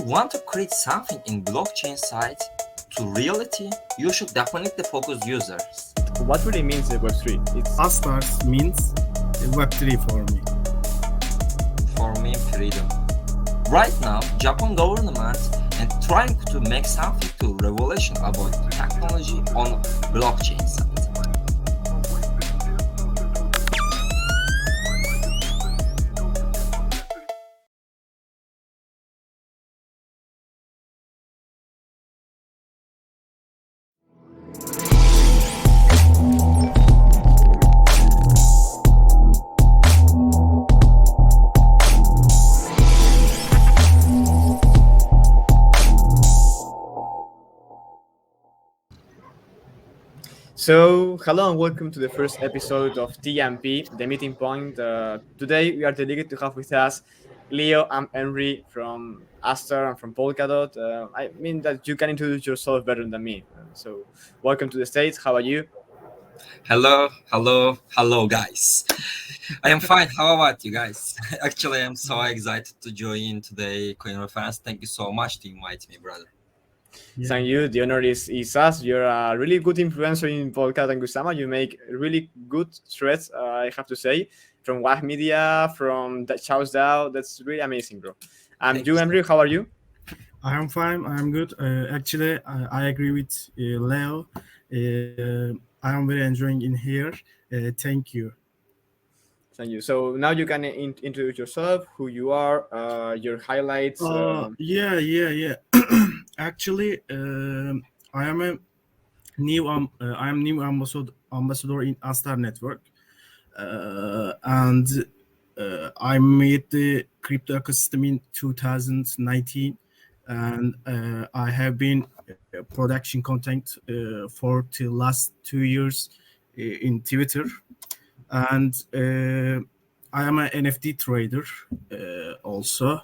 you want to create something in blockchain side to reality, you should definitely focus users. What really means the Web3? It's Astar means Web3 for me. For me, freedom. Right now, Japan government and trying to make something to revolution about technology on blockchain side. So, hello and welcome to the first episode of TMP, the meeting point. Today, we are delighted to have with us Leo and Emre from Astar and from Polkadot. I mean that you can introduce yourself better than me. So, welcome to the stage. How are you? Hello, guys. I am fine. How about you guys? Actually, I'm so excited to join today coinref. Thank you so much to invite me, brother. Yeah. Thank you. The honor is us. You're a really good influencer in Polkadot and Kusama. You make really good threads, I have to say, from WAG Media, from the Chaos DAO. That's really amazing, bro. Thank You, you. Emre, how are you? I am fine. I am good. Actually, I agree with Leo. I am very enjoying in here. Thank you. Thank you. So now you can introduce yourself, who you are, your highlights. Yeah. Actually, I am a new ambassador in Astar network, and I made the crypto ecosystem in 2019, and I have been production content for the last 2 years in Twitter, and I am an NFT trader also.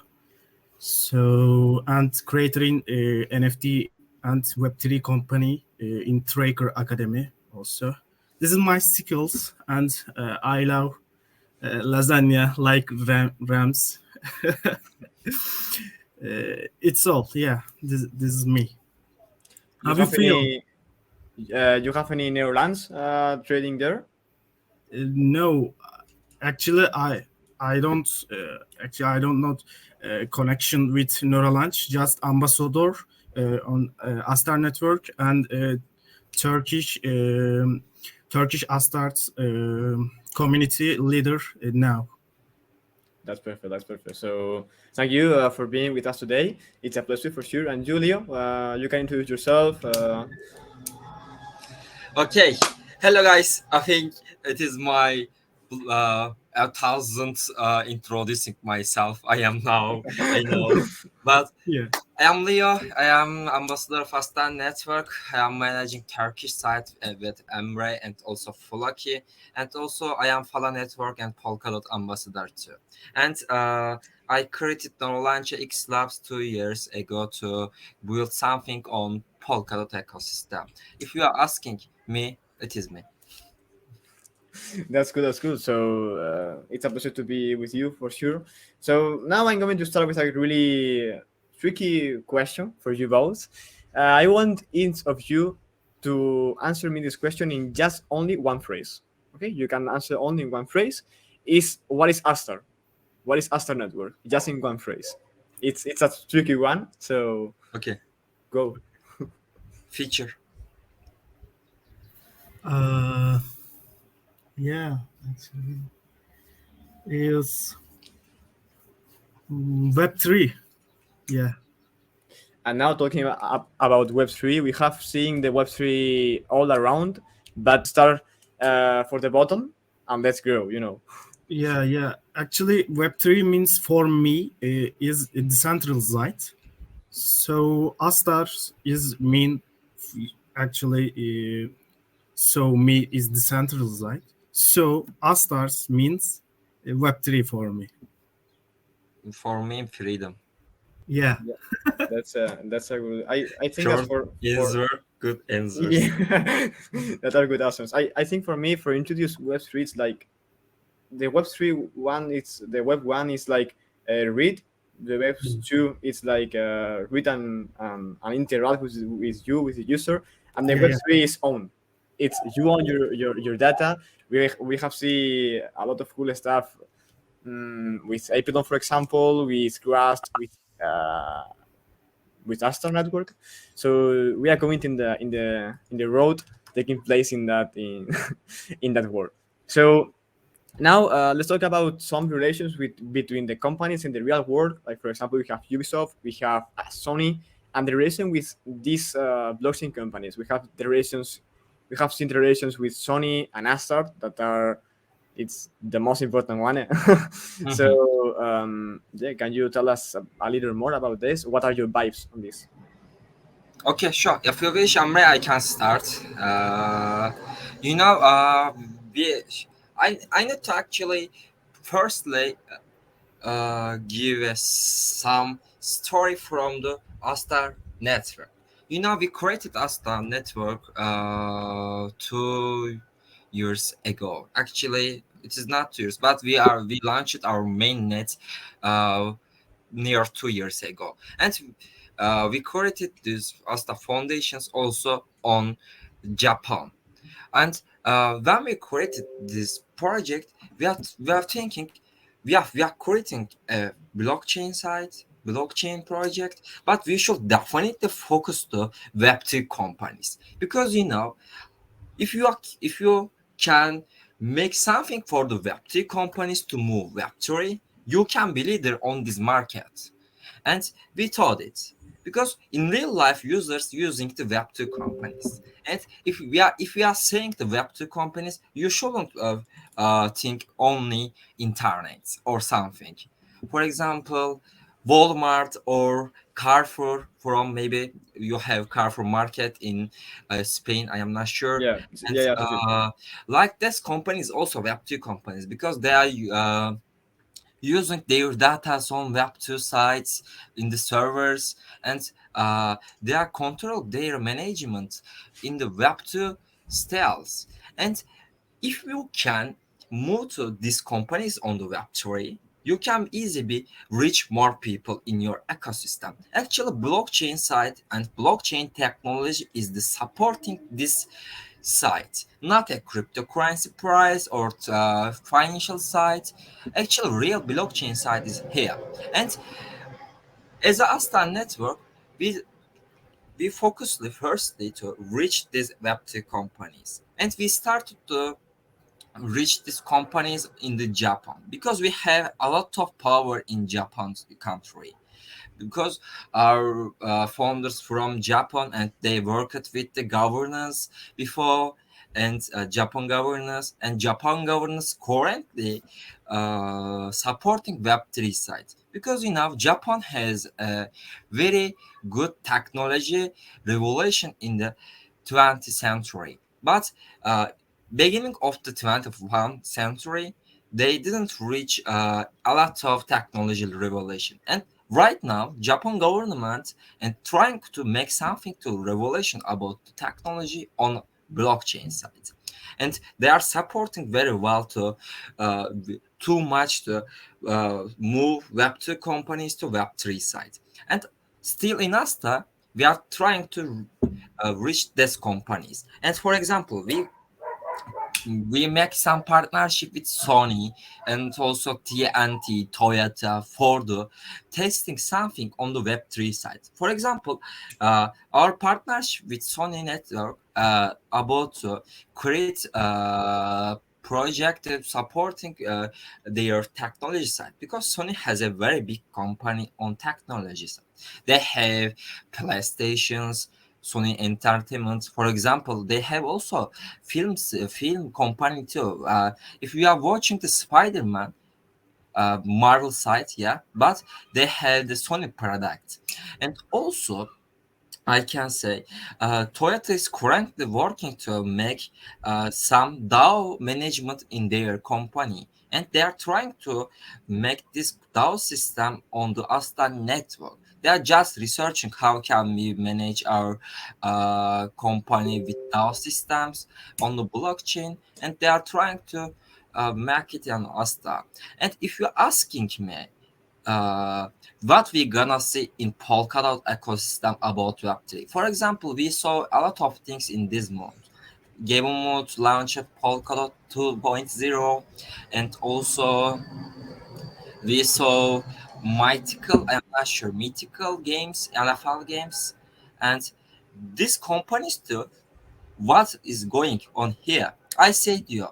So, and creator in NFT and Web3 company in Tracker Academy also. This is my skills, and I love lasagna like rams. It's all, yeah. This is me. How do you feel? You have any Netherlands trading there? No, actually, I don't. I don't know connection with Neuralaunch. Just ambassador on Astar network and Turkish Astar's community leader now. That's perfect. So thank you for being with us today. It's a pleasure for sure. And Julio, you can introduce yourself. Okay. Hello, guys. I think it is my 1000th introducing myself. I am now. I know, but Yeah. I am Leo. I am ambassador of Astar Network. I am managing Turkish site with Emre and also Fulaki. And also I am Fala Network and Polkadot ambassador too. And I created Launch X Labs 2 years ago to build something on Polkadot ecosystem. If you are asking me, it is me. That's good. So it's a pleasure to be with you for sure. So now I'm going to start with a really tricky question for you both. I want each of you to answer me this question in just only one phrase. Okay, you can answer only in one phrase. What is Astar? What is Astar Network? Just in one phrase. It's a tricky one. So Okay. go. Feature. Yeah. Actually, is Web3. Yeah. And now talking about Web3, we have seen the Web3 all around, but start for the bottom and let's grow, Yeah. Actually, Web3 means for me is decentralized. So Astar is mean actually. So me is decentralized. So Astars means Web3 for me. For me, freedom. Yeah. That's a good. I think Short that's for answer, good answers. yeah, that are good answers. I think for me, for introduce Web3, it's like the Web3 one. It's the Web1 is like read, The web 2 is like written and interact with you, with the user, and the Yeah, web yeah, 3 is own. It's you own your data. We have seen a lot of cool stuff with Apylon, for example, with Rust, with Astar network. So we are going in the road taking place in that in that world. So now let's talk about some relations between the companies in the real world. Like for example, we have Ubisoft, we have Sony, and the relation with these blockchain companies. We have seen the relations with Sony and Astar that are it's the most important one. So Mhm. yeah, can you tell us a little more about this? What are your vibes on this? Okay, sure. If you wish, Amre, I can start. You know, we, I need to actually firstly give us some story from the Astar network. You know, we created Astar network 2 years ago. Actually, it is not 2 years, but we launched our main net uh, near 2 years ago, and we created this Asta foundations also on Japan. And when we created this project, we are thinking we are creating a blockchain site, blockchain project, but we should definitely focus to Web3 companies, because if you can make something for the Web3 companies to move Web3, you can be leader on this market. And we thought it because in real life users using the Web2 companies. And if we are saying the Web2 companies, you shouldn't think only internet or something. For example, Walmart or Carrefour, from maybe you have Carrefour market in Spain, I am not sure. Yeah, And yeah, yeah, for sure. like this companies also Web2 companies, because they are using their data on Web2 sites in the servers, and they are control their management in the Web2 styles. And if you can move to these companies on the Web3, you can easily reach more people in your ecosystem. Actually, blockchain site and blockchain technology is the supporting this site, not a cryptocurrency price or financial site. Actually, real blockchain site is here. And as a Astar network, we we focused firstly to reach these Web3 companies, and we started to reach these companies in the Japan, because we have a lot of power in Japan's country, because our founders from Japan, and they worked with the governance before, and Japan governance currently supporting Web3 sites, because Japan has a very good technology revolution in the 20th century, but uh, beginning of the 21st century they didn't reach a lot of technology revolution. And right now, Japan government and trying to make something to revolution about the technology on blockchain side, and they are supporting very well to too much to move Web2 companies to Web3 side. And still in Asta, we are trying to reach these companies. And for example, we make some partnership with Sony and also TNT, Toyota, Ford, testing something on the Web3 side. For example, our partnership with Sony Network about to create a project supporting their technology side, because Sony has a very big company on technology side. They have PlayStations, Sony Entertainment, for example. They have also film company too. If you are watching the Spider-Man Marvel site, yeah, but they have the Sony product. And also I can say Toyota is currently working to make some DAO management in their company, and they are trying to make this DAO system on the Astar network. They are just researching how can we manage our company with DAO systems on the blockchain, and they are trying to make it on Astar. And if you're asking me, uh, what we gonna see in Polkadot ecosystem about Web3. For example, we saw a lot of things in this month. Gavin launched Polkadot 2.0, and also we saw mythical, I'm not sure, mythical games, NFL games, and these companies too. What is going on here? I say to you,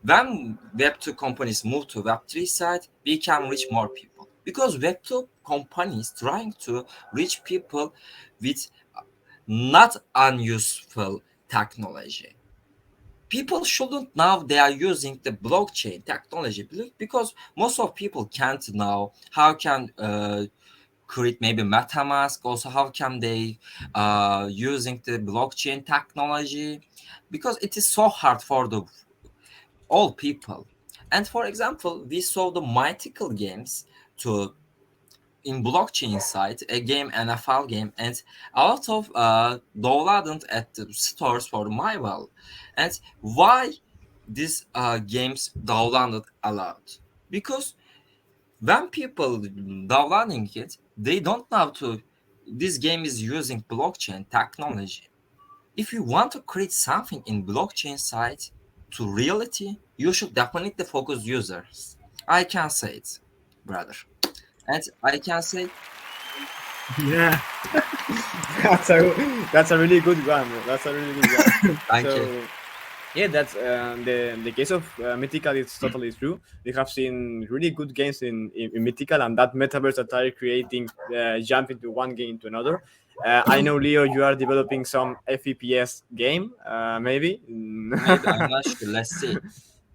when Web2 companies move to Web3 side, we can reach more people because Web2 companies trying to reach people with not unuseful technology. People shouldn't know they are using the blockchain technology because most of people can't know how can create maybe MetaMask. Also, how can they using the blockchain technology because it is so hard for the all people. And for example, we saw the mythical games to in blockchain site, a game, NFL game, and a lot of downloaded at the stores for mobile. And why these games downloaded a lot? Because when people downloading it, they don't know to this game is using blockchain technology. If you want to create something in blockchain side to reality, you should definitely focus users. I can say it, brother. And I can say Yeah, that's a that's a really good one. That's a really good one. thank you. So yeah, that's the case of Mythical is totally true. We have seen really good games in Mythical, and that metaverse that are creating jump into one game to another. I know, Leo, you are developing some FPS game, maybe. Maybe I'm not sure. Let's see.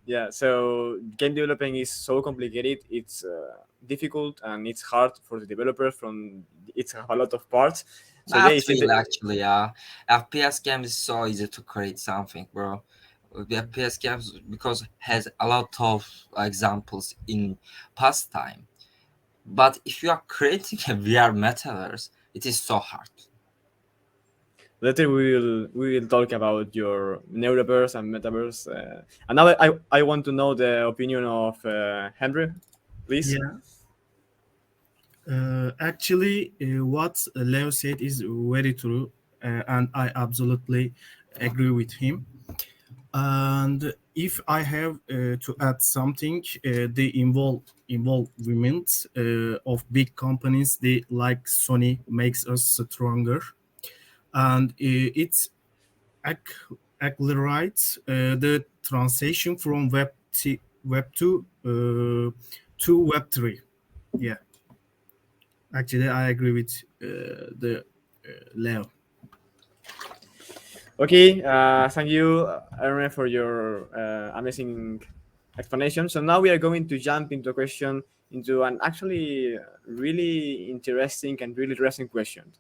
Yeah, so game developing is so complicated. It's difficult and it's hard for the developers. From it's have a lot of parts. So yeah, I it's feel actually, yeah. FPS games is so easy to create something, bro. The FPS games because has a lot of examples in past time. But if you are creating a VR metaverse, it is so hard. later we will talk about your neuroverse and metaverse. And now I want to know the opinion of Henry, please. yeah. Actually, what Leo said is very true, and I absolutely agree with him. And if I have to add something, the involvement of big companies, they like Sony, makes us stronger, and it's accelerates the transition from Web 2 to Web 3. Yeah, actually, I agree with the Leo. Okay, thank you, Aaron, for your amazing explanation. So now we are going to jump into a question, into an actually really interesting question.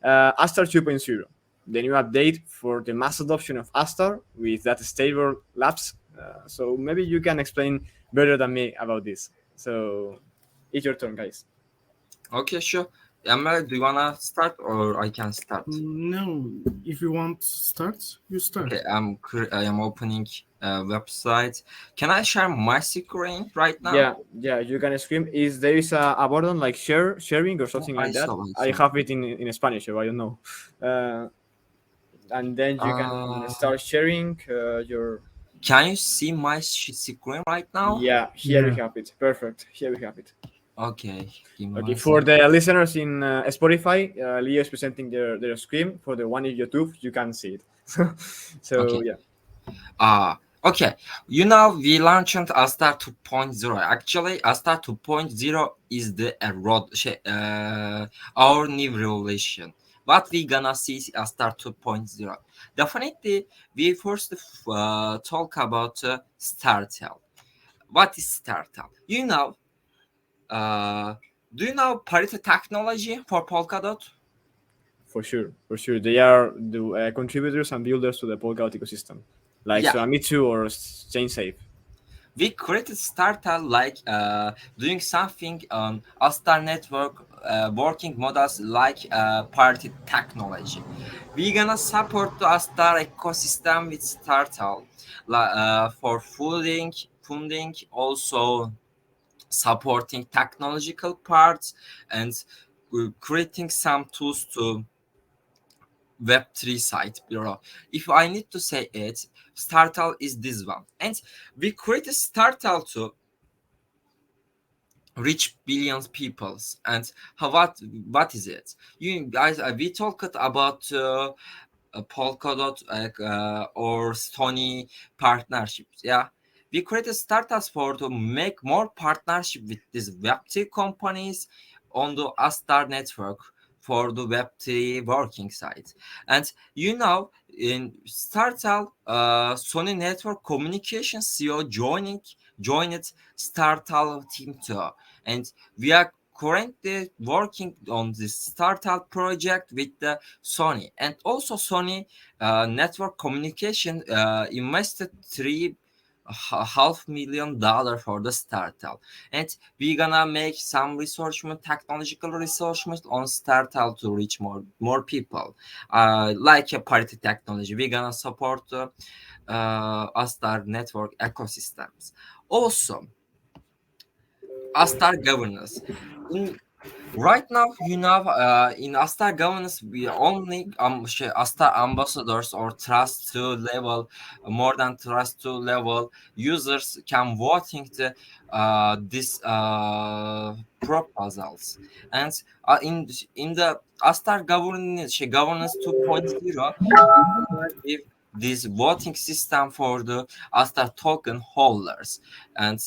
Astar 2.0, the new update for the mass adoption of Astar with that stable labs. So maybe you can explain better than me about this. So it's your turn, guys. Okay, sure. Emre, do you wanna start or I can start? No, if you want to start, you start. Okay, I am opening a website. Can I share my screen right now? Yeah, you can scream. Is there is a button like sharing or Oh, something I like that? saw, I I saw. have it in Spanish, so I don't know. Uh, and then you can Uh, start sharing your. can you see my screen right now? Yeah, here we Yeah. have it. Perfect. Here we have it. Okay, give me Okay, one for second. the listeners in Spotify, Leo is presenting their screen. For the one in YouTube, you can see it. So Okay. yeah, Okay. You know, we launched Astar 2.0. Actually, Astar 2.0 is the our new revolution. What we gonna see is Astar 2.0. Definitely, we first talk about Startel. What is Startel? Uh, do you know Parity technology for Polkadot? for sure, they are the contributors and builders to the Polkadot ecosystem, like Yeah, Solamitsu or Chain Safe. we created startup like doing something on Astar network working models like party technology. We gonna support the Astar ecosystem with startup for funding also supporting technological parts, and creating some tools to Web3 site bureau. If I need to say it, Startal is this one. And we created Startal to reach billions peoples. And what is it? You guys, we talked about Polkadot or Sony partnerships. Yeah, we created startups for to make more partnership with these Web3 companies on the Astar network for the Web3 working site. And in Startal, Sony Network Communications CEO joined Startal team too, and we are currently working on this startup project with the Sony, and also Sony Network Communication invested $3.5 million for the startup, and we're gonna make some researchment, technological researchment on startup to reach more people, like a parity technology. We're gonna support the Astar network ecosystems. Also, Astar governance. In Right now, in Astar governance, we only Astar ambassadors or trust to level, more than trust to level users can voting the this proposals. And in the Astar governance 2.0, give this voting system for the Astar token holders, and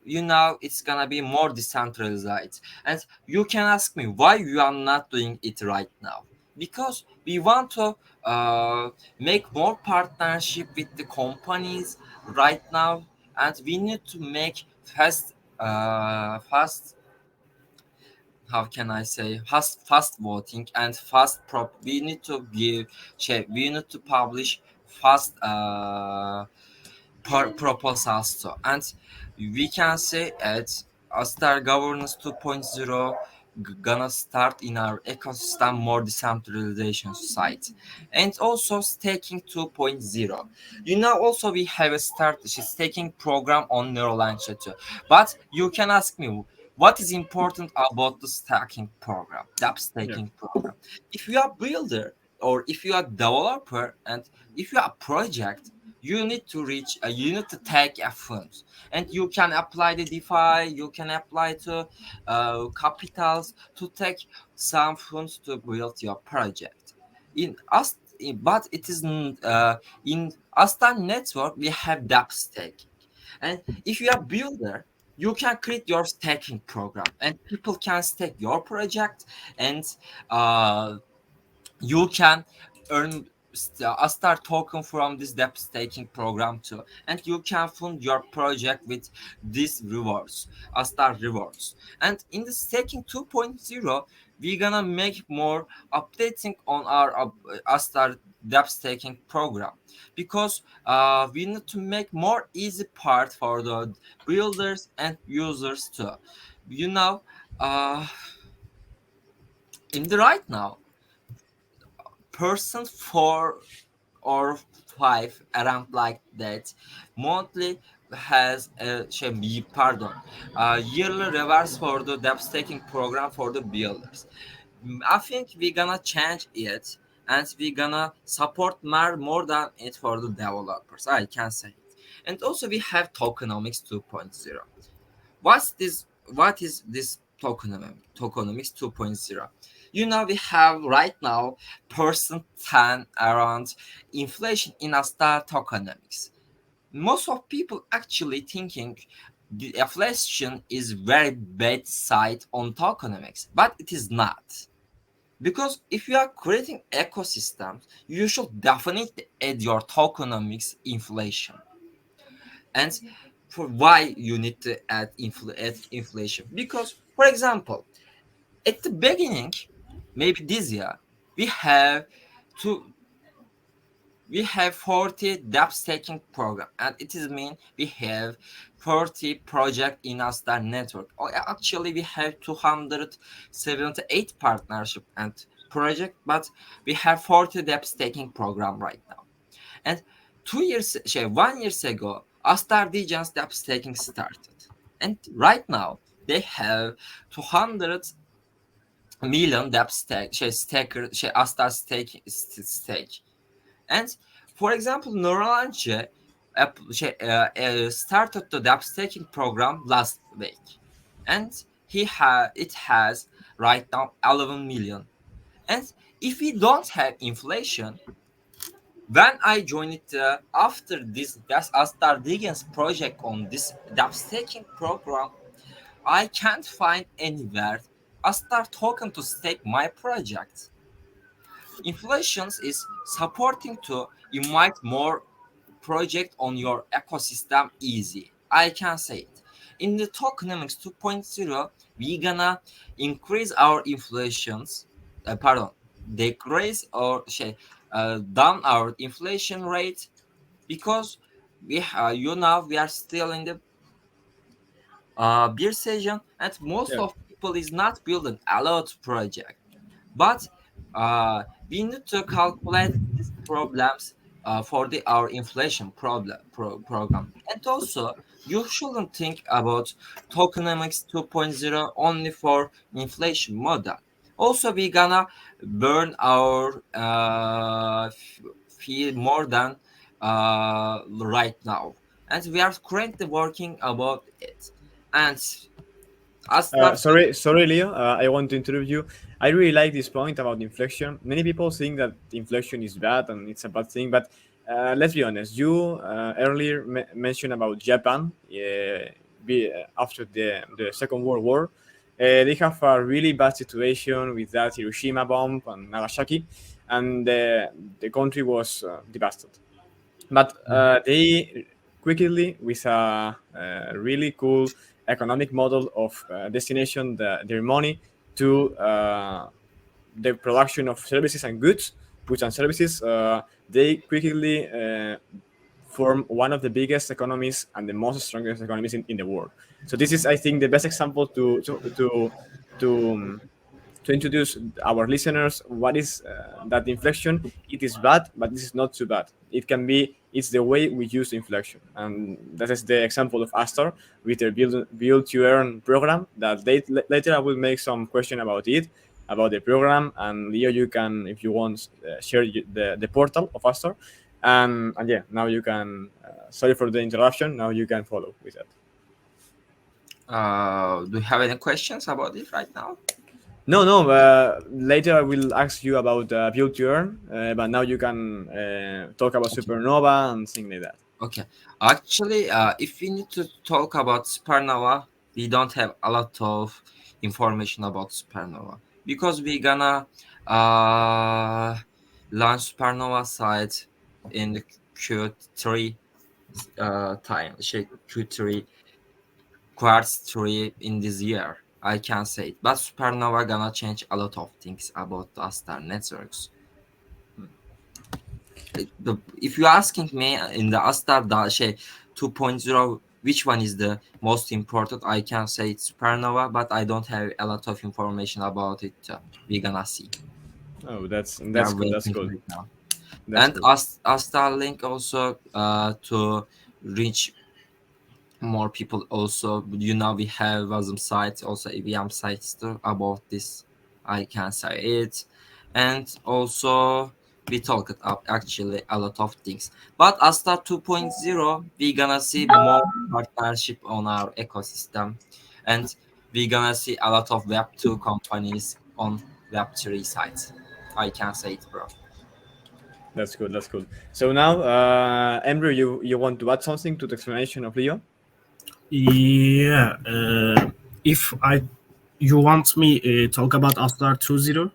it's gonna be more decentralized. And you can ask me why you are not doing it right now, because we want to make more partnership with the companies right now, and we need to make fast, how can I say, fast voting and fast prop. We need to we need to publish fast proposals too. And we can say at Astar Governance 2.0 gonna start in our ecosystem more decentralization site, and also staking 2.0. Also we have a staking program on Neuralauncher too. But you can ask me what is important about the staking program, that Yeah. staking program. If you are builder, or if you are developer, and if you are project, you need to take a fund, and you can apply the DeFi, you can apply to capitals to take some funds to build your project. But it isn't in Astar network we have dApp staking, and if you are builder, you can create your staking program, and people can stake your project, and uh, you can earn Astar token from this dApp staking program too, and you can fund your project with these rewards, Astar rewards. And in the staking 2.0, we're gonna make more updating on our Astar dApp staking program, because we need to make more easy part for the builders and users too. you know uh, in the right now, person 4 or 5 around like that monthly has pardon, yearly rewards for the debt staking program for the builders. I think we're gonna change it, and we're gonna support more than it for the developers, I can say it. And also we have tokenomics 2.0. What is this tokenomics 2.0? We have right now percent 10 around inflation in a star tokenomics. Most of people actually thinking the inflation is very bad side on tokenomics, but it is not. Because if you are creating ecosystems, you should definitely add your tokenomics inflation. And for why you need to add inflation, because for example, at the beginning, maybe this year, we have to we have 40 debt staking program, and it is mean we have 40 project in Astar network. Actually we have 278 partnership and project, but we have 40 debt staking program right now. And 1 years ago, Astar Dijan's debt staking started. And right now they have 200 million debt stake, Astar stake. And for example, Noralanche started the debt staking program last week, and it has right now 11 million. And if we don't have inflation, when I joined it after this Astar Diggins project on this debt staking program, I can't find anywhere Astar token to stake my project. Inflation is supporting to invite more project on your ecosystem easy. I can say it. In the tokenomics 2.0, we gonna increase our inflations, pardon, decrease or down our inflation rate because we are still in the beer season and most Yeah. of people is not building a lot project. But we need to calculate these problems for our inflation program. And also, you shouldn't think about tokenomics 2.0 only for inflation model. Also, we gonna burn our fee more than right now. And we are currently working about it. And as that, Sorry, Leo. I want to interrupt you. I really like this point about inflection. Many people think that inflection is bad and it's a bad thing, but let's be honest. You earlier mentioned about Japan. After the Second World War, they have a really bad situation with that Hiroshima bomb and Nagasaki, and the country was devastated. But they quickly, with a really cool economic model of destination their money to the production of services and goods and services, they quickly form one of the biggest economies and the most strongest economies in the world. So this is, I think, the best example to to introduce our listeners what is that inflection. It is bad, but this is not too bad. It can be, it's the way we use inflection, and that is the example of Astar with their build to earn program that later I will make some question about it, about the program. And Leo, you can, if you want, share the portal of Astar. And yeah, now you can, sorry for the interruption, now you can follow with that. do you have any questions about it right now? No, no. Later I will ask you about build to earn, but now you can talk about Okay. supernova and things like that. Okay. Actually, if we need to talk about supernova, we don't have a lot of information about supernova because we gonna uh, launch supernova site in the Q3 time, Q3 quartz 3 in this year. I can say it, but supernova gonna change a lot of things about the Astar networks. If you're asking me in the Astar 2.0, which one is the most important, I can say it's supernova, but I don't have a lot of information about it. We're gonna see. Oh, We that's are cool. That's waiting cool. right now. That's And cool. Astar link also to reach more people also. We have WASM sites, also EVM sites too about this. I can say it. And also we talked up actually a lot of things. But Asta 2.0, we gonna see more partnership on our ecosystem. And we gonna see a lot of Web2 companies on Web3 sites. I can say it, bro. That's cool. That's cool. So now, Emre, you want to add something to the explanation of Leo? Yeah. If I you want me talk about Astar 2.0?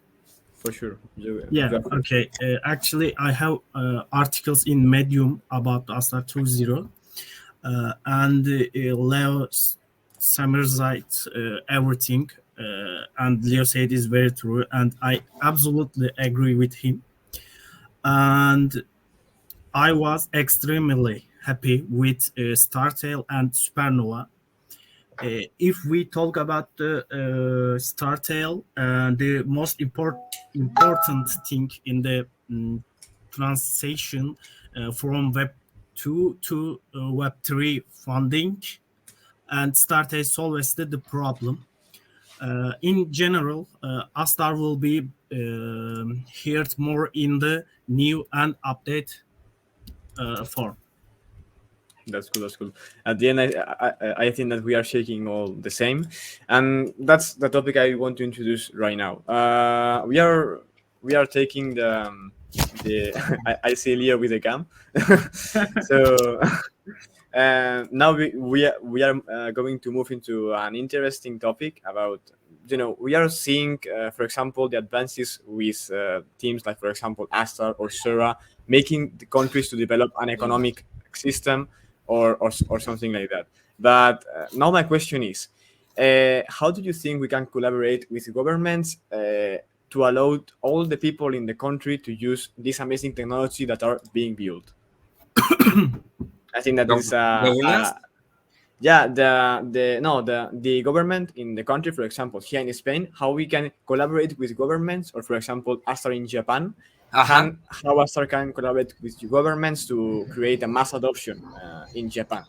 For sure. Yeah, Go for it. okay. Actually, I have articles in Medium about Astar 2.0, and Leo summarized everything, and Leo said is very true, and I absolutely agree with him. And I was extremely happy with Startail and Supernova. If we talk about the Startail, the most important thing in the transition from Web 2 to Web 3 funding and start a solve the problem. In general, Astar will be heard more in the new and update form. That's cool. That's cool. At the end, I think that we are shaking all the same, and that's the topic I want to introduce right now. We are taking the I see Leo with the cam, so now we are going to move into an interesting topic about, we are seeing, for example, the advances with teams like, for example, Astar or Sura, making the countries to develop an economic system, or something like that. But now my question is, how do you think we can collaborate with governments to allow all the people in the country to use this amazing technology that are being built? I think that is Governance. yeah, the no the government in the country, for example, here in Spain, how we can collaborate with governments, or for example, Astar in Japan, Uh-huh. how Astar can collaborate with the governments to create a mass adoption in Japan.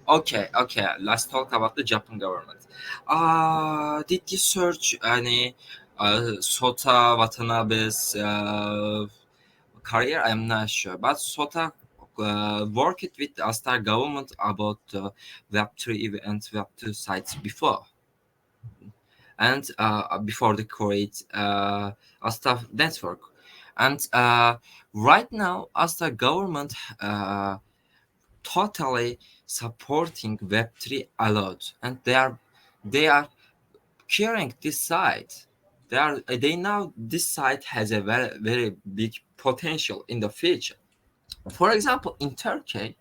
Okay, okay. Let's talk about the Japan government. Did you search any Sota Watanabe's career? I'm not sure, but Sota worked with Astar government about Web3 and Web2 sites before, and before the create Astar network, and right now Astar government totally supporting Web3 a lot, and they are sharing this site. They know this site has a very very big potential in the future. For example, in Turkey,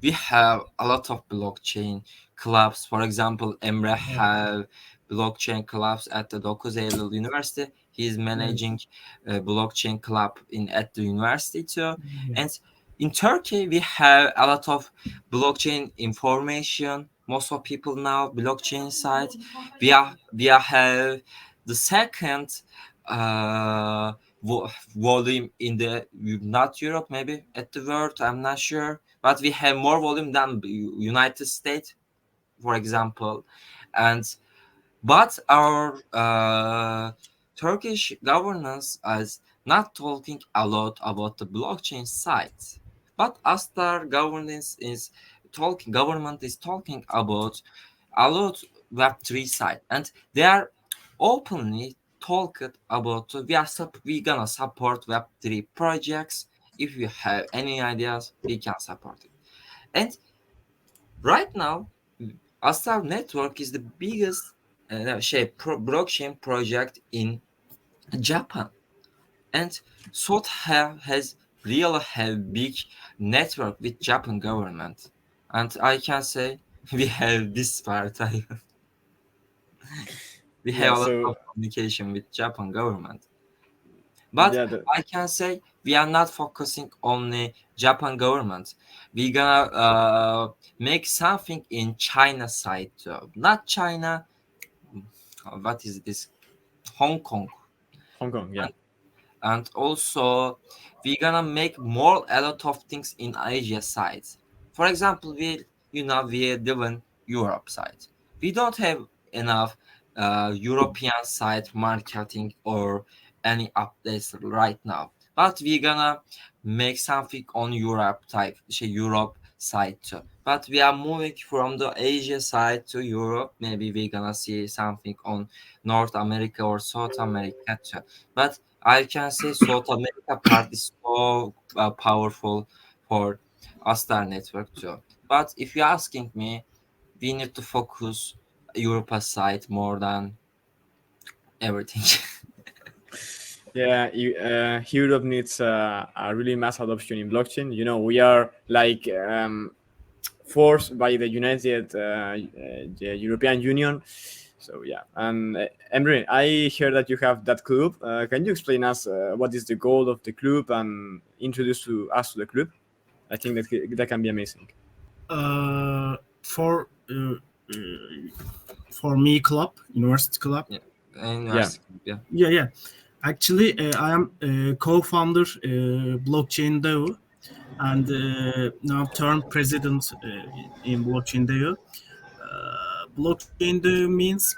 we have a lot of blockchain clubs. For example, Emre have blockchain clubs at the 9 Eylül University. He's managing a blockchain club in at the university too. And in Turkey, we have a lot of blockchain information. Most of people now blockchain site. We have the second volume in the not Europe, maybe at the world. I'm not sure, but we have more volume than United States, for example. And but our Turkish governance is not talking a lot about the blockchain site, but Astar governance is talking. Government is talking about a lot Web3 site, and they are openly talked about we gonna support Web3 projects. If you have any ideas, we can support it. And right now, Astar Network is the biggest blockchain project in Japan, and has really have big network with Japan government, and I can say we have this part. We have Yeah. a lot So of communication with Japan government, but yeah, I can say we are not focusing only Japan government. We gonna make something in China side too. Not China. What is this? Hong Kong. Hong Kong. Yeah. And also we're gonna make more a lot of things in Asia side. For example, we live in Europe side. We don't have enough European side marketing or any updates right now. But we're gonna make something on Europe type, Europe side too. But we are moving from the Asia side to Europe. Maybe we're gonna see something on North America or South America too. But I can say South America part is so powerful for Astar network too. But if you're asking me, we need to focus Europa side more than everything. Yeah, Europe needs a really mass adoption in blockchain. We are like forced by the the European Union. So yeah, and Emre, I hear that you have that club. Can you explain us what is the goal of the club and introduce to us to the club? I think that can be amazing. Uh, for for me, club, university club. Yeah, Yeah, university, yeah. Yeah. Actually, I am co-founder blockchain DAO, and now turned president in blockchain DAO. Blockchain means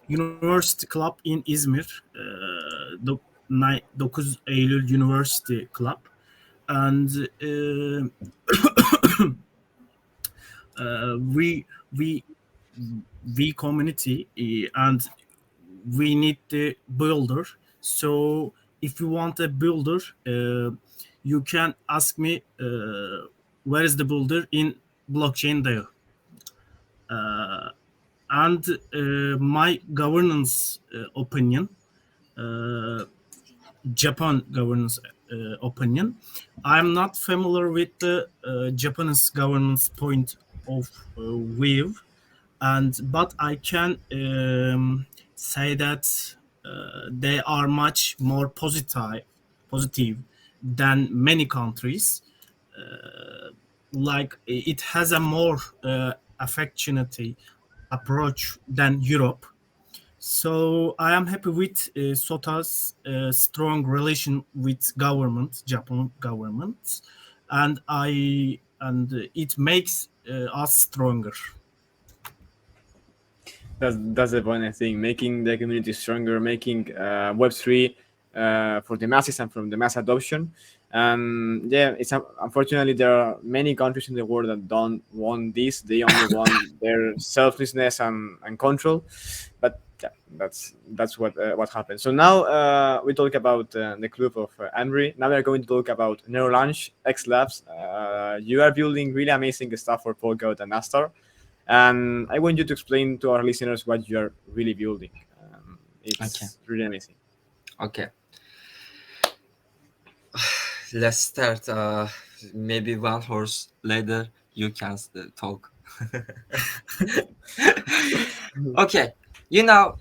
University Club in İzmir. 9 Eylül University Club. And we we we community and we need the builder. So if you want a builder, you can ask me where is the builder in blockchain there. And my governance opinion, uh, Japan governance opinion. I'm not familiar with the Japanese governance point of view, and but I can say that they are much more positive than many countries. Like it has a more affectionate approach than Europe. So I am happy with Sota's strong relation with government, Japan government, and it makes us stronger. That's the point, I think, making the community stronger, making Web3 for the masses and from the mass adoption. And yeah, it's unfortunately there are many countries in the world that don't want this. They only want their selflessness and control. But yeah, that's what happened. So now we talk about the club of Emre. Now we're going to talk about Neurolaunch X Labs. You are building really amazing stuff for Polkadot and Astar. And I want you to explain to our listeners what you are really building. Okay. It's really amazing. Okay. Let's start. Maybe one horse later you can talk. Okay. You know,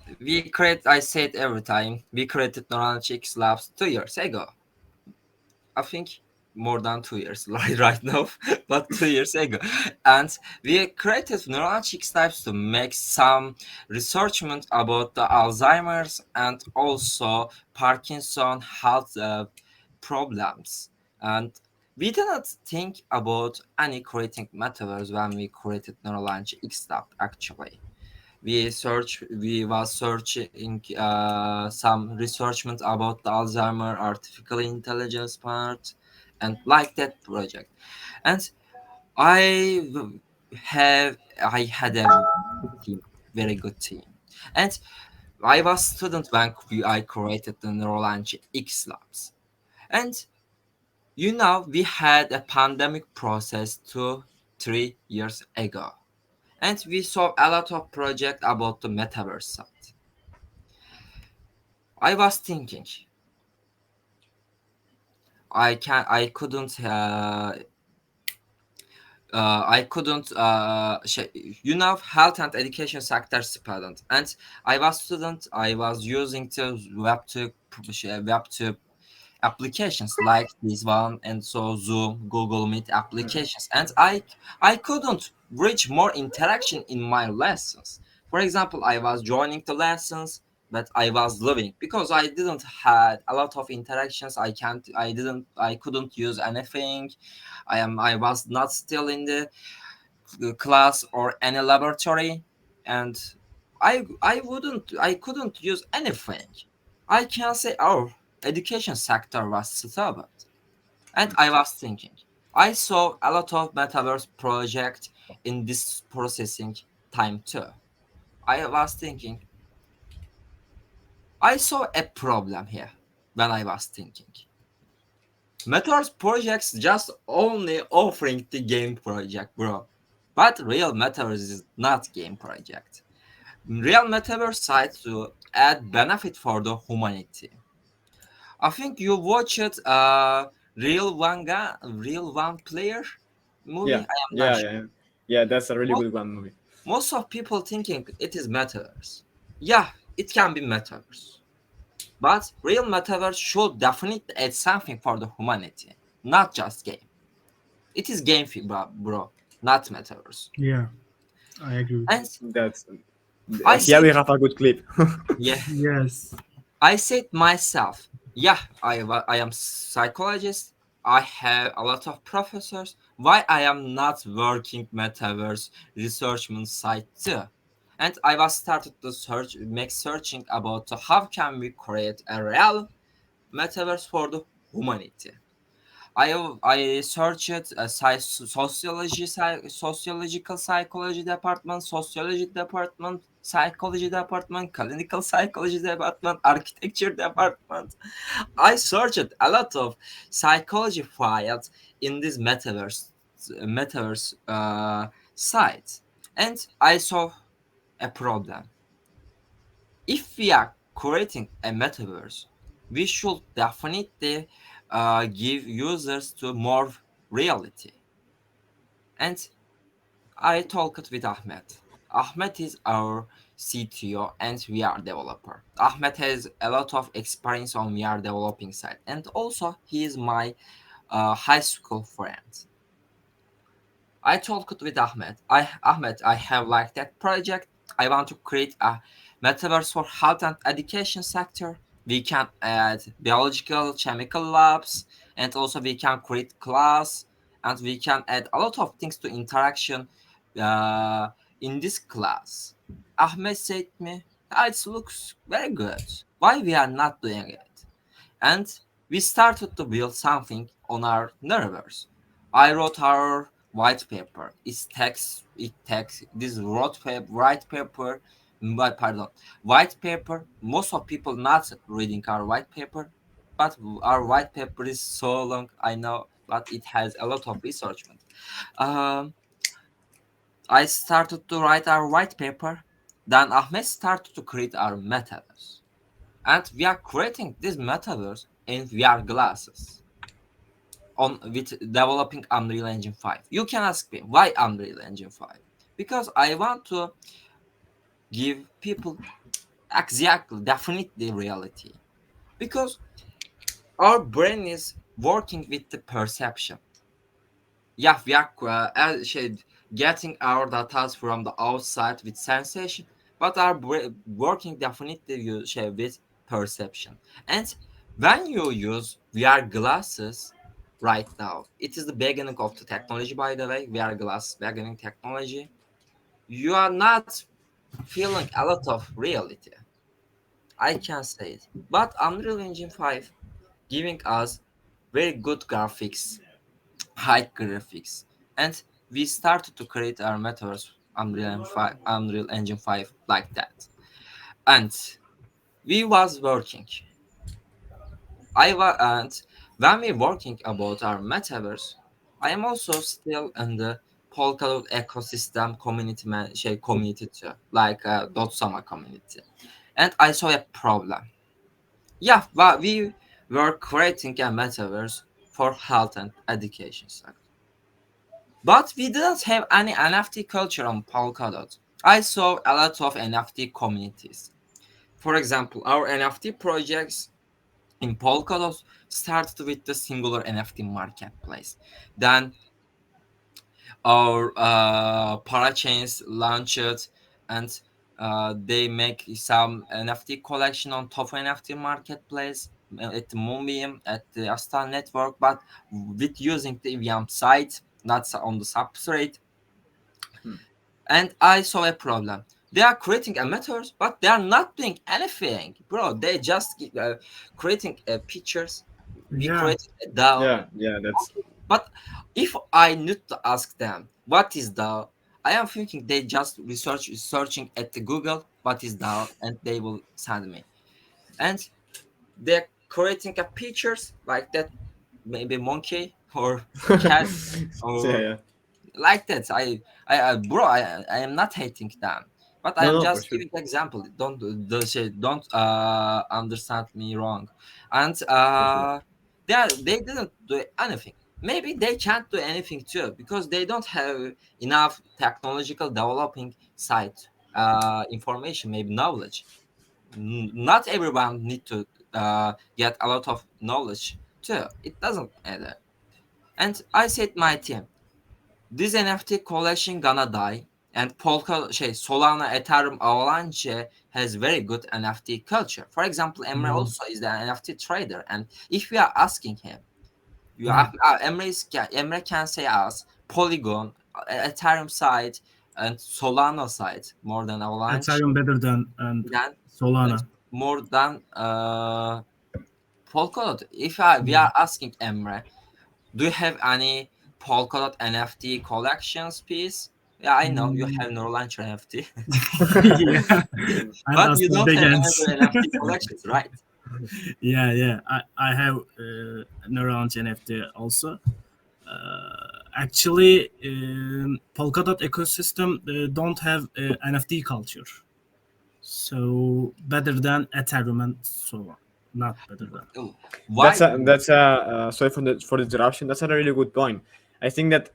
I say it every time, we created Neurologics Labs 2 years ago. I think more than 2 years right now, but 2 years ago. And we created Neurologics Labs to make some research about the Alzheimer's and also Parkinson health problems. And we didn't think about any creating metaverse when we created Neuralaunch X Lab actually. We was searching some research about the Alzheimer artificial intelligence part and like that project. And I I had a team, very good team. And I was student when I created the Neuralaunch X Labs. And you know, we had a pandemic process 2-3 years ago. And we saw a lot of project about the metaverse side. I was thinking, I couldn't, you know, health and education sector student, and I was using the web to applications like this one and so Zoom, Google Meet applications, and I couldn't reach more interaction in my lessons. For example, I was joining the lessons, but I was leaving because I didn't had a lot of interactions. I couldn't use anything. I was not still in the class or any laboratory, and I couldn't use anything. I can say our education sector was stubborn. And I was thinking, I saw a lot of metaverse project in this processing time too. I was thinking, I saw a problem here when I was thinking. Metaverse projects just only offering the game project, bro. But real metaverse is not game project. Real metaverse side to add benefit for the humanity. I think you watched Real One Player movie. Yeah, I am not yeah, sure. yeah, yeah. That's a really Mo- good one movie. Most of people thinking it is metaverse. Yeah, it can be metaverse, but real metaverse should definitely add something for the humanity, not just game. It is game, bro, not metaverse. Yeah, I agree. And That's I here said, we have a good clip. yeah, Yes. I said myself, yeah, I am psychologist. I have a lot of professors. Why I am not working metaverse researchment site too? And I was started to searching about how can we create a real metaverse for the humanity. I searched sociology, sociological psychology department, sociology department, psychology department, clinical psychology department, architecture department. I searched a lot of psychology files in this metaverse site, and I saw a problem. If we are creating a metaverse, we should definitely give users to more reality. And I talked with Ahmed. Ahmed is our CTO and VR developer. Ahmed has a lot of experience on VR developing side, and also he is my high school friend. I talked with Ahmed, I have like that project. I want to create a metaverse for health and education sector. We can add biological, chemical labs, and also we can create class, and we can add a lot of things to interaction uh, in this class. Ahmed said me, "Ah, it looks very good. Why we are not doing it?" And we started to build something on our nervers. I wrote our white paper. It takes this white paper, but pardon, white paper. Most of people not reading our white paper, but our white paper is so long. I know, but it has a lot of research. Um, I started to write our white paper. Then Ahmed started to create our metaverse, and we are creating this metaverse in VR glasses on with developing Unreal Engine 5. You can ask me why Unreal Engine 5? Because I want to give people exactly definitely reality. Because our brain is working with the perception. Yeah, we are getting our data from the outside with sensation, but our working definitely with perception. And when you use VR glasses right now, it is the beginning of the technology, by the way, VR glass beginning technology. You are not feeling a lot of reality. I can say it. But Unreal Engine 5 giving us very good graphics, high graphics, and we started to create our metaverse Unreal Engine 5 like that. And we was working. And when we working about our metaverse, I am also still in the Polkadot ecosystem community too, like Dotsama community. And I saw a problem. Yeah, but we were creating a metaverse for health and education sector. But we didn't have any NFT culture on Polkadot. I saw a lot of NFT communities. For example, our NFT projects in Polkadot started with the singular NFT marketplace. Then our parachains launched, and they make some NFT collection on top NFT marketplace at the Moonbeam at the Astar network, but with using the EVM site, not on the substrate. Hmm. And I saw a problem. They are creating a metaverse, but they are not doing anything, bro. They just creating pictures. We Yeah, created a DAO, Yeah, that's but if I need to ask them what is DAO, I am thinking they just searching at the Google what is DAO, and they will send me. And they're creating a pictures like that, maybe monkey or cat yeah, or yeah. like that. Bro, I am not hating them, but I No, am no, for just sure, giving example. Don't understand me wrong. And for sure. they didn't do anything. Maybe they can't do anything too because they don't have enough technological developing side information, maybe knowledge. Not everyone need to get a lot of knowledge too. It doesn't matter. And I said my team, this NFT collection gonna die, and Solana, Ethereum, Avalanche has very good NFT culture. For example, Emre yeah, also is an NFT trader, and if we are asking him, Yeah, Emre can say us Polygon, Ethereum side, and Solana side more than Avalanche. Ethereum better than and Then Solana. more than Polkadot. If we Yeah. are asking Emre, do you have any Polkadot NFT collections piece? Yeah, I know you Mm, have Neuralauncher NFT, yeah, and but you Astar don't have Begins. another NFT collections, right? Yeah, yeah. I have Neuralink NFT also. Actually, Polkadot ecosystem don't have NFT culture, so better than Ethereum and so on. Not better than. Oh, That's why? a that's a sorry for the interruption. That's a really good point. I think that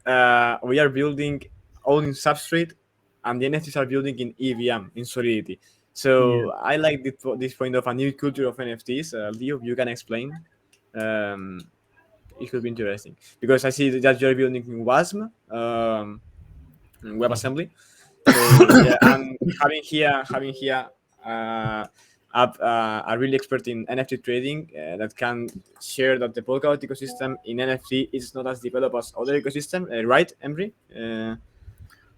we are building all in substrate, and the NFTs are building in EVM in Solidity. Yeah. So I like this point of a new culture of NFTs. Leo, you can explain. Um, it could be interesting because I see that you're building in WASM, WebAssembly. So yeah, and having here uh, a really expert in NFT trading that can share that the Polkadot ecosystem in NFT is not as developed as other ecosystem, right, Emre?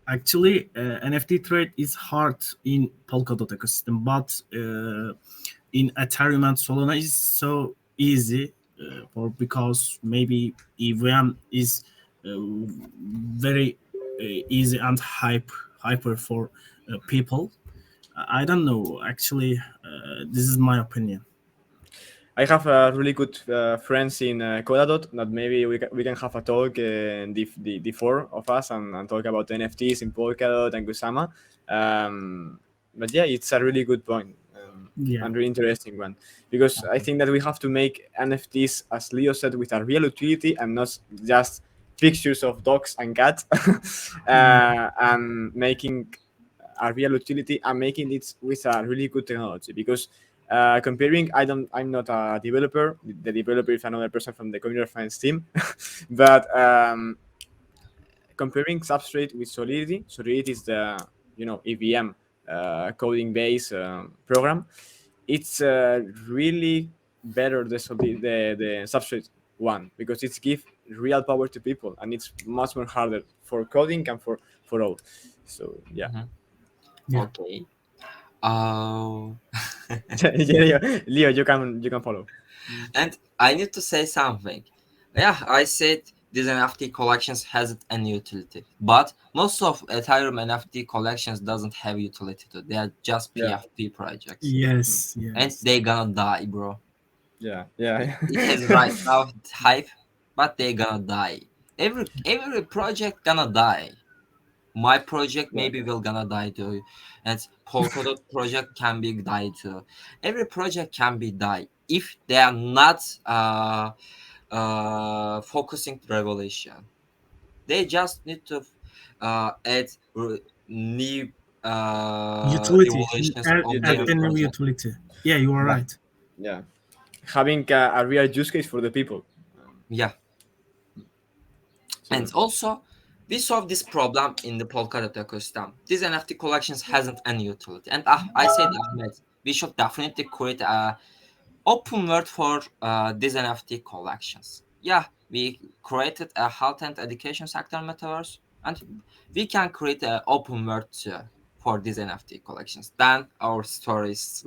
Actually, NFT trade is hard in Polkadot ecosystem, but in Ethereum and Solana is so easy for because maybe EVM is uh, very easy and hyper for people. I don't know. Actually, this is my opinion. I have really good friends in Polkadot that maybe we can have a talk, the four of us, and talk about NFTs in Polkadot and Kusama. But yeah, it's a really good point, Yeah. and really interesting one, because I think that we have to make NFTs, as Leo said, with a real utility and not just pictures of dogs and cats, Yeah. and making a real utility and making it with a really good technology. Because comparing, I'm not a developer. The developer is another person from the computer science team. But comparing Substrate with Solidity, Solidity is the EVM coding based program. It's really better the Substrate one, because it's give real power to people, and it's much more harder for coding and for all. So yeah. Mhm. Yeah. Okay. Oh, Yeah, Leo, you can follow. and I need to say something. Yeah, I said these NFT collections hasn't any utility, but most of Ethereum NFT collections doesn't have utility too. They are just Yeah, PFP projects, Yes. and Yes. they gonna die, bro. yeah, yeah. It has right now hype, but they gonna die. Every project gonna die. My project Yeah. maybe will gonna die too, and Polkadot project can be die too. Every project can be die if they are not focusing revolution. They just need to add new Utility. evolutions on Add their the Utility. new project. utility. Yeah, you are Yeah, right. yeah. Having a real use case for the people. Yeah, So and also we solve this problem in the Polkadot ecosystem. These NFT collections hasn't any utility, and I said Ahmed, we should definitely create a open world for these NFT collections. Yeah, we created a health and education sector metaverse, and we can create an open world too for these NFT collections. Then our stories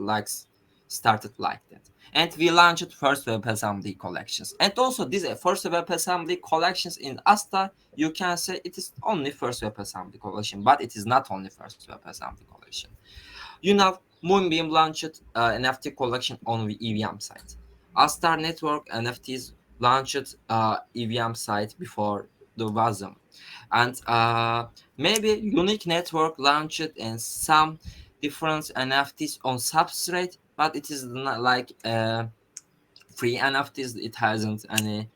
started like that, and we launched first WebAssembly collections, and also these first WebAssembly collections in Astar. You can say it is only first WebAssembly collection, but it is not only first WebAssembly collection. You know, Moonbeam launched NFT collection on the EVM site. Astar Network NFTs launched EVM site before the WASM. And maybe Unique Network launched and some different NFTs on Substrate, but it is not like free NFTs. It hasn't any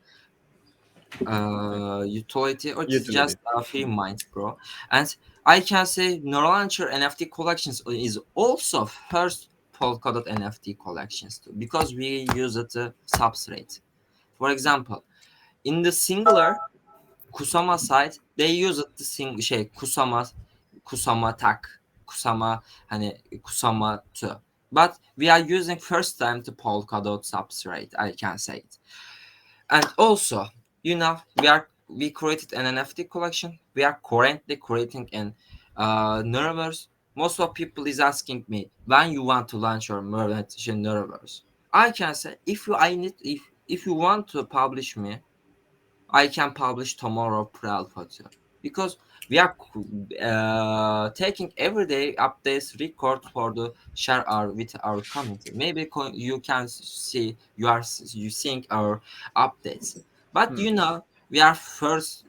utility, or it's utility. just a free mind, bro. And I can say Neuralauncher NFT collections is also first Polkadot NFT collections too, because we use it substrate. For example, in the singular Kusama site, they use it the Kusama tak Kusama hani Kusama too. But we are using first time the Polkadot substrate, I can say it. And also We created an NFT collection. We are currently creating an Neuroverse. Most of people is asking me when you want to launch your meditation Neuroverse. I can say if you want to publish me, I can publish tomorrow pre-alpha too. Because we are taking everyday updates record for the share our with our community. Maybe you can see you seeing our updates. But Hmm. we are first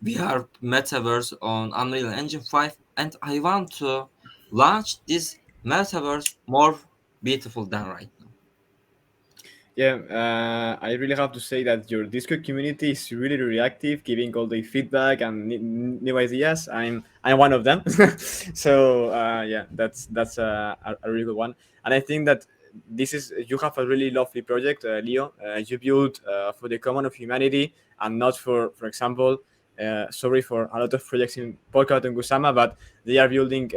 we are metaverse on Unreal Engine 5 and I want to launch this metaverse more beautiful than right now. Yeah, I really have to say that your Discord community is really, really active, giving all the feedback and new ideas. I'm one of them. So yeah, that's a really good one. And I think that this is you have a really lovely project, Leo. You build for the common of humanity and not for example. Sorry for a lot of projects in Polkadot and Kusama, but they are building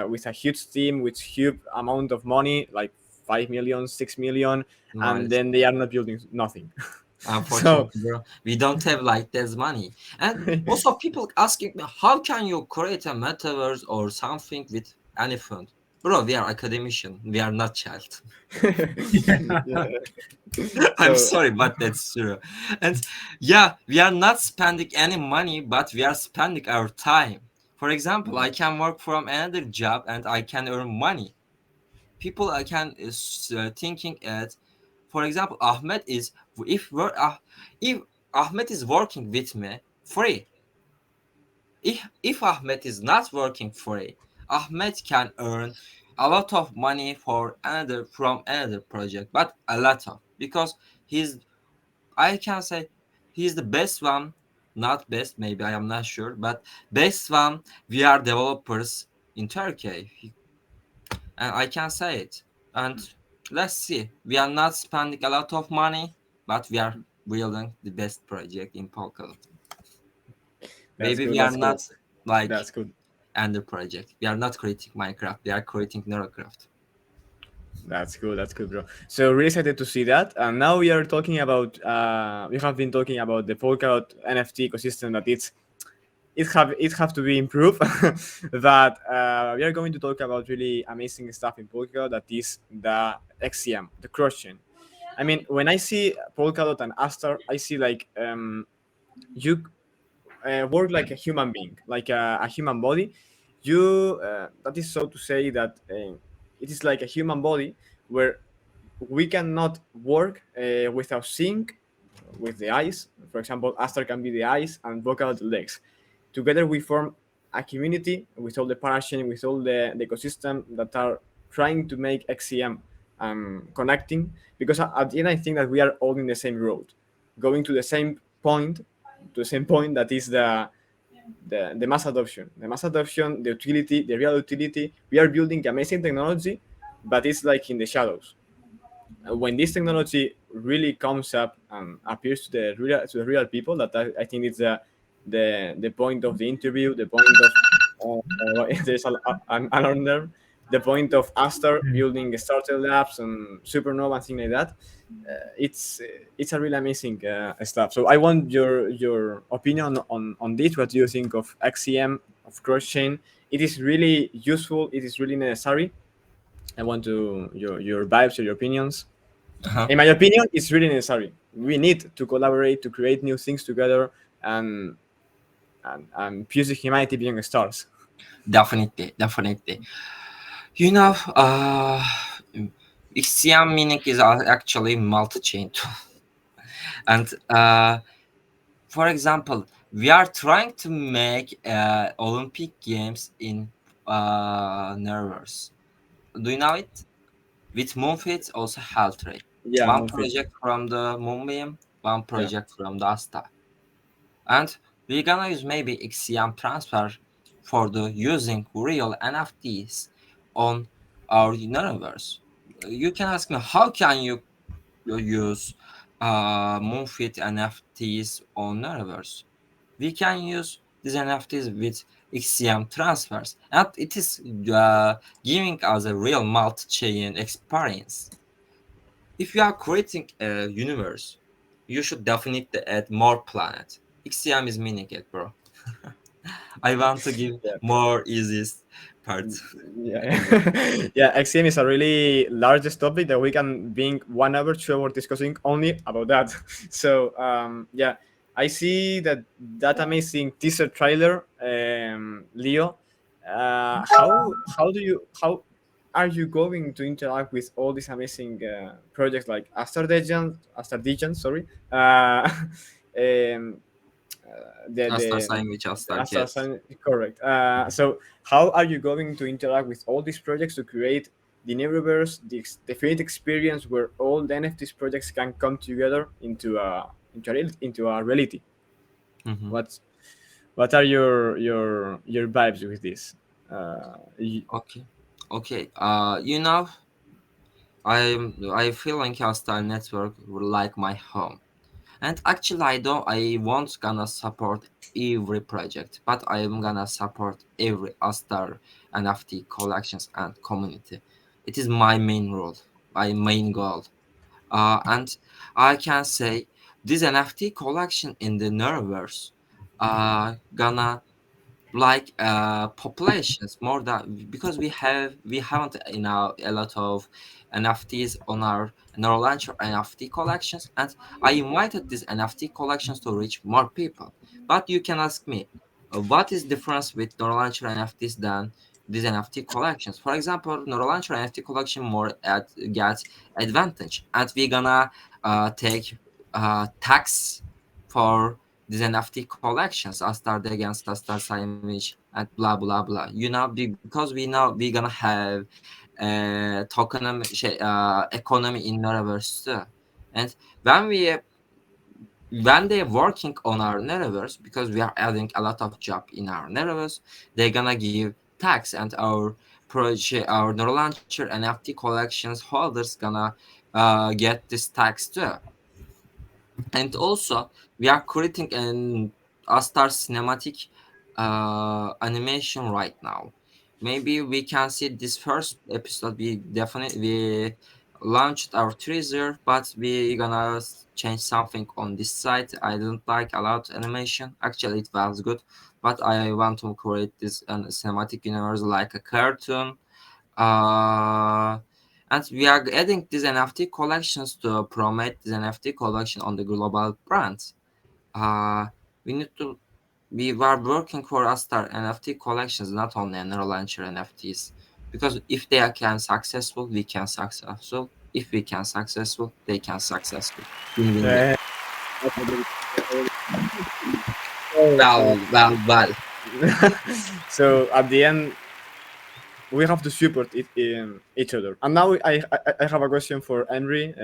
with a huge team with huge amount of money, like 5 million, 6 million, and Nice. then they are not building nothing. So Unfortunately, bro, we don't have like this money. And also, people asking me, how can you create a metaverse or something with any fund? Bro, we are academician. We are not child. yeah. I'm So sorry, but that's true. And yeah, we are not spending any money, but we are spending our time. For example, I can work from another job and I can earn money. People I can is thinking at, for example, Ahmed is if we're if Ahmed is working with me free, if Ahmed is not working free, Ahmed can earn a lot of money for another from another project, but a lot of because he's I can say he's the best one, not best, maybe I am not sure, but best one. We are developers in Turkey, and I can say it. And let's see, we are not spending a lot of money, but we are building the best project in Polkadot. that's Maybe good. we are That's good. not like That's good. Ender project. We are not creating Minecraft. We are creating Neurocraft. That's good. That's good, bro. So really excited to see that. And now we are talking about. We have been talking about the Polkadot NFT ecosystem that it have to be improved. That we are going to talk about really amazing stuff in Polkadot. That is the XCM, the cross chain. I mean, when I see Polkadot and Astar, I see like you work like a human being, like a human body. You that is so to say that it is like a human body where we cannot work without seeing with the eyes. For example, Astar can be the eyes and vocal the legs. Together we form a community with all the parachain, with all the ecosystem that are trying to make XCM connecting. Because at the end, I think that we are all in the same road, going to the same point that is the mass adoption. The mass adoption, the utility, the real utility. We are building amazing technology, but it's like in the shadows. When this technology really comes up and appears to the real people, that I think it's the point of the interview, the point of there's an alarm there, the point of Astar building starter labs and supernova and things like that. It's a really amazing stuff. So I want your opinion on this. What do you think of XCM, of cross chain? It is really useful. It is really necessary. I want to your vibes or your opinions. Uh-huh. In my opinion, it's really necessary. We need to collaborate to create new things together and fuse humanity beyond the stars. Definitely, definitely. You know, XCM meaning is actually multi-chain tool. And for example, we are trying to make Olympic Games in Nervers. Do you know it? With Moonfit, also Health Rate. Yeah, One Moonfit. project from the Moonbeam, one Yeah, project from the Astar. And we're gonna use maybe XCM transfer for the using real NFTs on our universe. You can ask me how can you use Moonfit NFTs on universe? We can use these NFTs with XCM transfers, and it is giving us a real multi-chain experience. If you are creating a universe, you should definitely add more planet. XCM is meaning it, bro. I want to give Yeah. more easiest part. Yeah, Anyway. yeah. XM is a really largest topic that we can being 1 hour, 2 hour discussing only about that. So yeah, I see that amazing teaser trailer, Leo. How are you going to interact with all these amazing projects like Astar Legend, sorry, um, Astar the saying which Astar yes. correct. So how are you going to interact with all these projects to create the Neververse, the Fate experience where all the NFTs projects can come together into a reality? Hmm. What's what are your vibes with this? Okay. Okay. I feel like Astar network like my home. And actually, I won't gonna support every project, but I am gonna support every Astar NFT collections and community. It is my main role, my main goal. And I can say this NFT collection in the Nerverse gonna like populations more than because we haven't a lot of NFTs on our Neuralauncher NFT collections, and I invited these NFT collections to reach more people. But you can ask me, what is difference with Neuralauncher NFTs than these NFT collections? For example, Neuralauncher NFT collection more at gets advantage, and we're gonna take tax for these NFT collections, Astar against Astar Sandwich, and blah blah blah. Because we know we're gonna have economy in Metaverse too. And when we when they're working on our Metaverse, because we are adding a lot of job in our Metaverse, they're gonna give tax, and our project, our Neuralauncher NFT collections holders gonna get this tax too. And also we are creating an Astar cinematic animation right now. Maybe we can see this first episode. We launched our teaser, but we gonna change something on this side. I didn't like a lot animation. Actually, it was good, but I want to create this cinematic universe like a cartoon. uh, and we are adding these NFT collections to promote this NFT collection on the global brands. Uh, we need to we were working for Astar NFT collections, not only Neuralauncher NFTs. Because if they can successful, we can successful. If we can successful, they can successful. Win win win. Uh, so, Well. so at the end, we have to support each other. And now I have a question for Henry.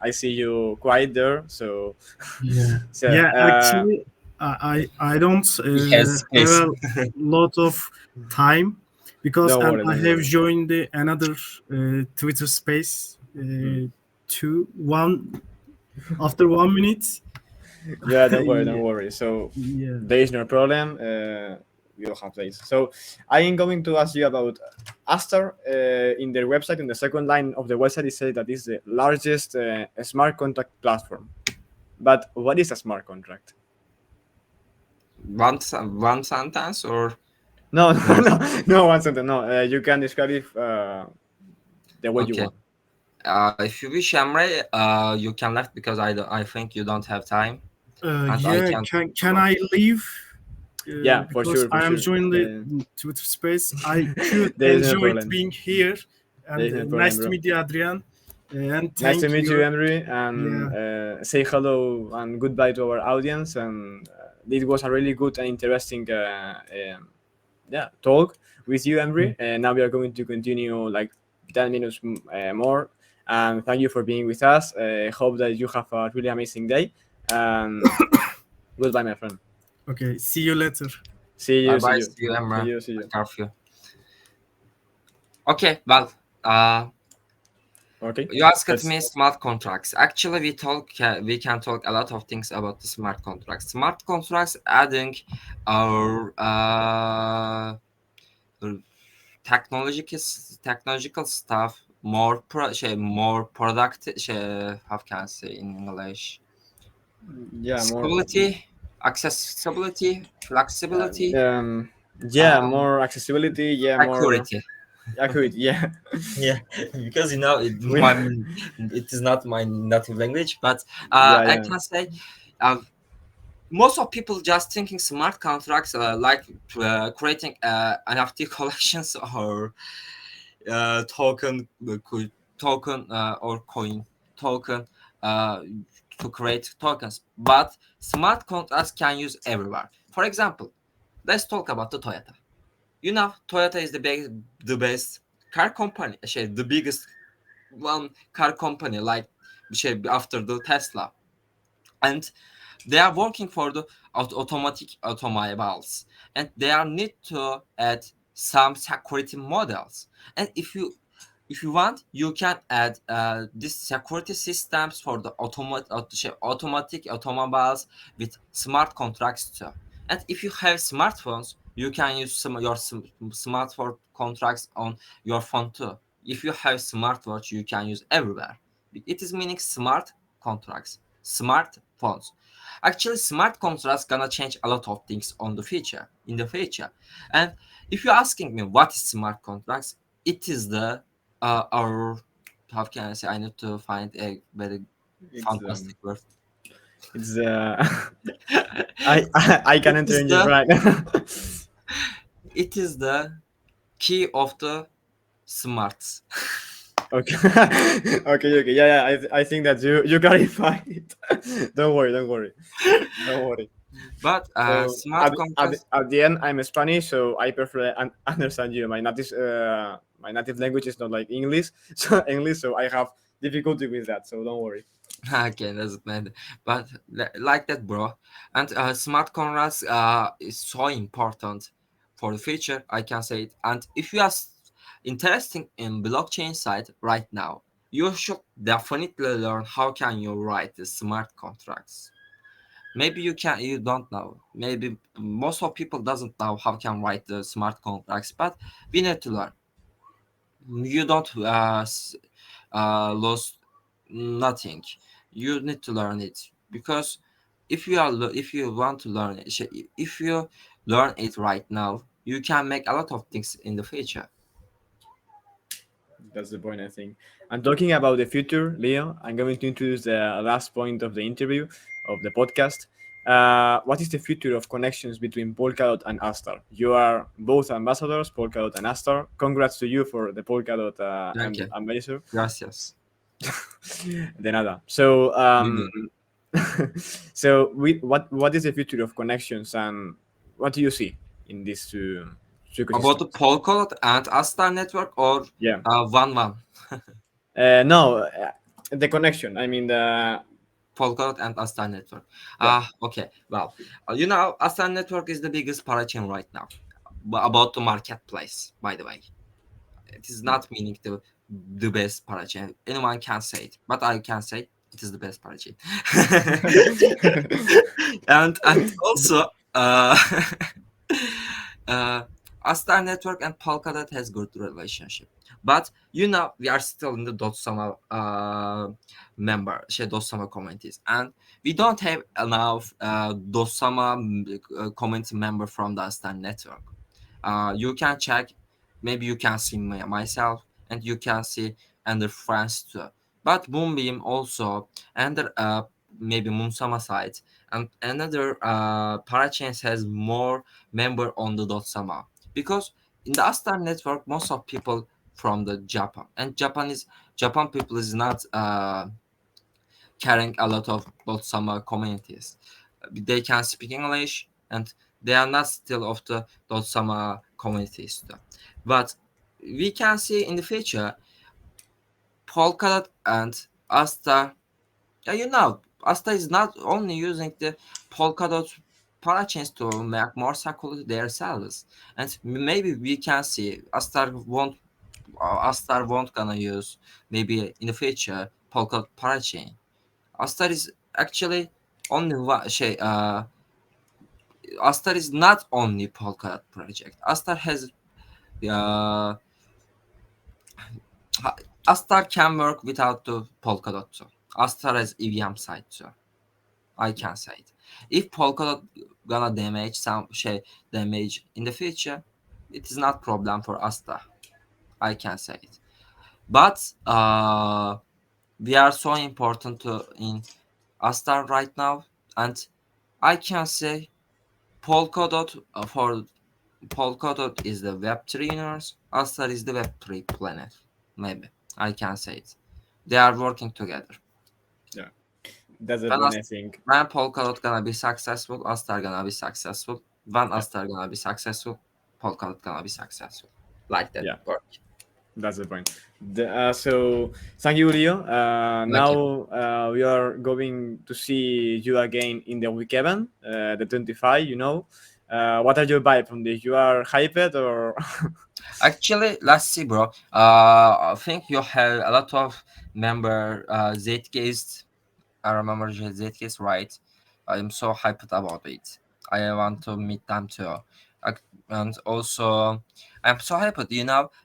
I see you quiet there, so Yeah, so yeah. Actually, I don't He has have space. a lot of time because don't and worry, I don't have worry. joined another Twitter space Mm. two one after 1 minute. Yeah, don't worry, don't Yeah, worry. So yeah. there is no problem. We'll have days. So I am going to ask you about Astar. In their website, in the second line of the website, it says that it's the largest smart contract platform. But what is a smart contract? One sentence or No, more? no, no one sentence. No, you can describe it the way you Okay. want. If you wish, Emre, you can left because I think you don't have time, and I Yeah, can can talk. I leave? Yeah, for Because sure, for I am sure. joining the Twitter space. I could There is no enjoy problem. being here, There and is no problem, nice to bro. meet you, Adrian, and Nice to thank meet you, you. Emre, and Yeah, say hello and goodbye to our audience. And it was a really good and interesting yeah, talk with you, Emre. And now we are going to continue like 10 minutes more. And thank you for being with us. Hope that you have a really amazing day. And goodbye, my friend. okay, see you later. See Bye you, see bye. you, See you, see Emre. you, see you. Curfew. Okay, well, Okay, you asked let's. me smart contracts. Actually, we can talk a lot of things about the smart contracts. Smart contracts adding our technological stuff more more product. How can I say in English? Yeah, more. Stability, accessibility, flexibility, Um, yeah, um, more accessibility. Yeah, more accuracy. accurate. Yeah, Yeah, because we, it is not my native language, but yeah, I yeah. can say uh, most of people just thinking smart contracts like creating NFT collections or token token or coin token uh, to create tokens, but smart contracts can use everywhere. For example, let's talk about the Toyota. Toyota is the best car company, the biggest one car company, like after the Tesla, and they are working for the automatic automobiles, and they are need to add some security models. And if you want, you can add these security systems for the automatic automobiles with smart contracts too. And if you have smartphones, you can use your smartphone contracts on your phone too. If you have smartwatch, you can use everywhere. It is meaning smart contracts, smartphones. Actually, smart contracts gonna change a lot of things on the future in the future. And if you're asking me what is smart contracts, it is the our how can I say? I need to find a very It's fantastic word. it's I It can enter is in your the right. it is the key of the smarts. Okay, okay. Yeah, yeah. I think that you clarified it. Don't worry, don't worry, don't worry. But So smart contracts. at the end, I'm Spanish, so I perfectly understand you. My native language is not like English, so I have difficulty with that. So don't worry. Okay, doesn't matter. But like that, bro. And smart contracts is so important for the future. I can say it. And if you are interested in blockchain side right now, you should definitely learn how can you write the smart contracts. Maybe you don't know. Maybe most of people doesn't know how can write the smart contracts, but we need to learn. You don't lose nothing. You need to learn it, because if you want to learn it, if you learn it right now, you can make a lot of things in the future. That's the point, I think. And talking about the future, Leo, I'm going to introduce the last point of the interview, of the podcast. What is the future of connections between Polkadot and Astar? You are both ambassadors, Polkadot and Astar. Congrats to you for the Polkadot Thank you. ambassador. Gracias. De nada. So, You do. what is the future of connections, and what do you see in these two About the ecosystems? Polkadot and Astar network, or Yeah. one No, the connection. I mean the Polkadot and Astar network. yeah. Okay. Well, Astar network is the biggest parachain right now. About the marketplace, by the way. It is not meaning the best parachain. Anyone can say it, but I can say it is the best parachain. And also, uh, Astar Network and Polkadot has good relationship, but we are still in the Dotsama Dotsama communities, and we don't have enough Dotsama community member from the Astar Network. You can check, maybe you can see myself, and you can see and the friends too. But Moonbeam also, and maybe Moonsama site, and another parachains has more member on the Dotsama, because in the Astar network most of people from the Japan, and Japan people is not carrying a lot of Dotsama communities. They can speak English, and they are not still of the Dotsama communities too. But we can see in the future Polkadot and Asta. Asta is not only using the Polkadot parachains to make more security themselves, and maybe we can see Astar won't gonna use maybe in the future Polkadot parachain. Astar is actually only one Astar is not only Polkadot project. Uh, Astar can work without the Polkadot too. Astar has EVM side too. I can say it. If Polkadot gonna damage in the future, it is not problem for Asta. I can say it. But we are so important in Astar right now, and I can say Polkadot is the Web3 universe. Astar is the Web3 planet. Maybe I can say it. They are working together. Yeah, that's the When, point I think. when Polkadot gonna be successful, Astar gonna be successful. When Yeah, Astar gonna be successful, Polkadot gonna be successful. Like that yeah, work. that's the point. So thank you, Leo. Okay. Now we are going to see you again in the week event, the 25. What are your vibe from this? You are hyped or? Actually, let's see, bro. I think you have a lot of member Zcast. I remember Zcast, right? I am so hyped about it. I want to meet them too. And also, I'm so hyped.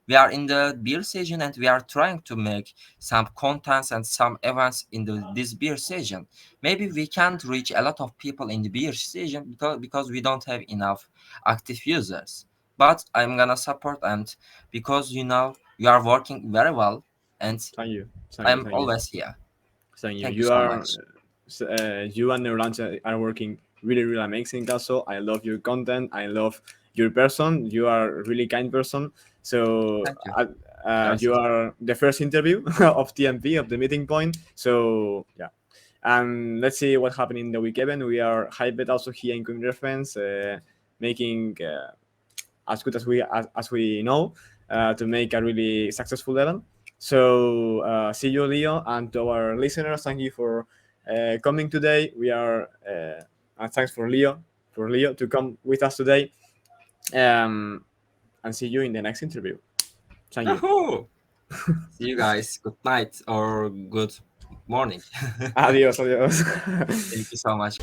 We are in the beer season and we are trying to make some contents and some events in this beer season. Maybe we can't reach a lot of people in the beer season because we don't have enough active users. But I'm gonna support, and because you are working very well, and Thank you, thank you, I'm thank you, always here. thank you. Thank you so much. You and Neuralance are working really, really amazing. Also, I love your content. I love your person. You are a really kind person. So Thank you. Gracias. you are the first interview of TMP of the meeting point. So yeah, and let's see what happened in the week event. We are hyped also here in coinref, making as good as we know to make a really successful event. So see you, Leo, and to our listeners, thank you for coming today. We are and thanks for Leo to come with us today, and see you in the next interview. Thank you. Yahoo! See you guys. Good night or good morning. Adios, adios. Thank you so much.